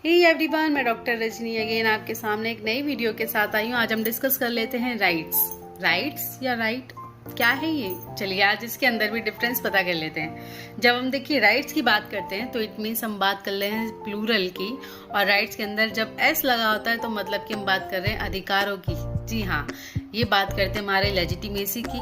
Hey everyone, मैं doctor Rajni again आपके सामने एक नई वीडियो के साथ आई हूँ। आज हम डिस्कस कर लेते हैं राइट्स या राइट क्या है ये। चलिए आज इसके अंदर भी डिफरेंस पता कर लेते हैं। जब हम देखिए राइट्स की बात करते हैं तो इट मीन्स हम बात कर रहे हैं प्लूरल की, और राइट्स के अंदर जब एस लगा होता है तो मतलब कि हम बात कर रहे हैं अधिकारों की। जी हाँ, ये बात करते हैं हमारे लेजिटिमेसी की,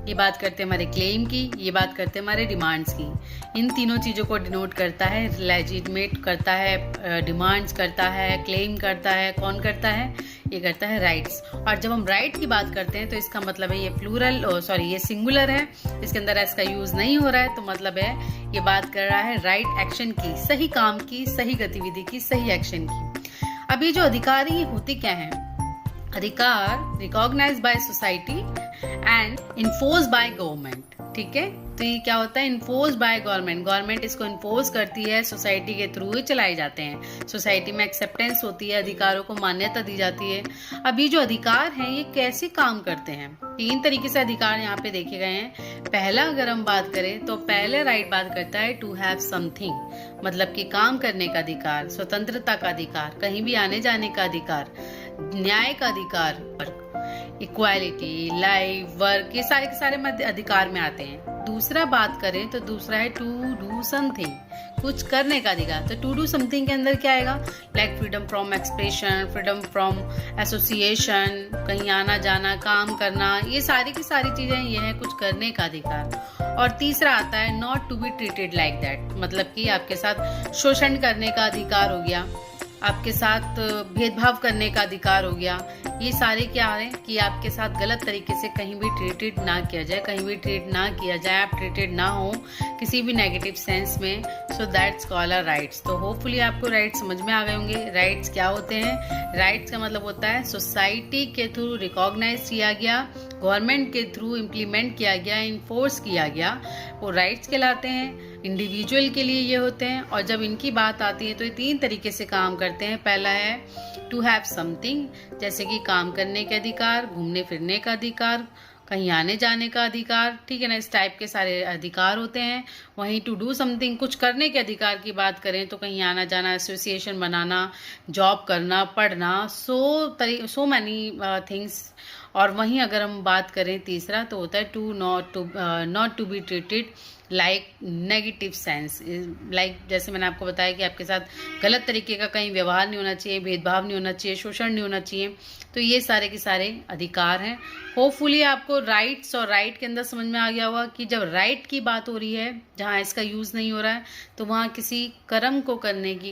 ये बात करते हैं हमारे क्लेम की, ये बात करते हैं हमारे डिमांड्स की। इन तीनों चीज़ों को डिनोट करता है, लेजिटिमेट करता है, डिमांड्स करता है, क्लेम करता है। कौन करता है? ये करता है राइट्स। और जब हम राइट की बात करते हैं तो इसका मतलब है ये प्लूरल ये सिंगुलर है, इसके अंदर एस का यूज नहीं हो रहा है, तो मतलब है ये बात कर रहा है राइट एक्शन की, सही काम की, सही गतिविधि की, सही एक्शन की। अब ये जो अधिकार ये होती क्या है? अधिकार recognised by society and enforce by government. ठीक है, तो ये क्या होता है? Enforce by government. गवर्नमेंट इसको इन्फोर्स करती है, सोसाइटी के थ्रू ही चलाए जाते हैं। सोसाइटी में एक्सेप्टेंस होती है, अधिकारों को मान्यता दी जाती है। अब ये जो अधिकार हैं ये कैसे काम करते हैं? तीन तरीके से अधिकार यहाँ पे देखे गए हैं। पहला अगर हम बात करें तो पहले राइट बात करता है टू हैव समथिंग, मतलब कि काम करने का अधिकार, स्वतंत्रता का अधिकार, कहीं भी आने जाने का अधिकार, न्याय का अधिकार, इक्वालिटी, लाइफ, वर्क, ये सारे के सारे मध्य अधिकार में आते हैं। दूसरा बात करें तो दूसरा है टू डू समथिंग, कुछ करने का अधिकार। तो टू डू समथिंग के अंदर क्या आएगा? Like freedom from expression, freedom from association, कहीं आना जाना, काम करना, ये सारी की सारी चीजें ये है कुछ करने का अधिकार। और तीसरा आता है not to be treated like that, मतलब कि आपके साथ शोषण करने का अधिकार हो गया, आपके साथ भेदभाव करने का अधिकार हो गया। ये सारे क्या है कि आपके साथ गलत तरीके से कहीं भी ट्रीटेड ना किया जाए, कहीं भी ट्रीट ना किया जाए, आप ट्रीटेड ना हो किसी भी नेगेटिव सेंस में। So that's called a rights. तो होपफुली आपको राइट्स समझ में आ गए होंगे। राइट्स क्या होते हैं? राइट्स का मतलब होता है सोसाइटी के थ्रू रिकॉग्नाइज किया गया, गवर्नमेंट के थ्रू इम्प्लीमेंट किया गया, इन्फोर्स किया गया, वो राइट्स कहलाते हैं। इंडिविजुअल के लिए ये होते हैं। और जब इनकी बात आती है तो ये तीन तरीके से काम करते हैं। पहला है टू हैव समथिंग, जैसे कि काम करने के अधिकार, घूमने फिरने का अधिकार, कहीं आने जाने का अधिकार। ठीक है ना, इस टाइप के सारे अधिकार होते हैं। वहीं टू डू समथिंग, कुछ करने के अधिकार की बात करें तो कहीं आना जाना, एसोसिएशन बनाना, जॉब करना, पढ़ना, सो मैनी थिंग्स। और वहीं अगर हम बात करें तीसरा तो होता है to not to be treated like negative sense, like जैसे मैंने आपको बताया कि आपके साथ गलत तरीके का कहीं व्यवहार नहीं होना चाहिए, भेदभाव नहीं होना चाहिए, शोषण नहीं होना चाहिए। तो ये सारे के सारे अधिकार हैं। होपफुली आपको राइट्स और राइट के अंदर समझ में आ गया होगा कि जब राइट की बात हो रही है, जहाँ इसका यूज नहीं हो रहा है, तो वहाँ किसी कर्म को करने की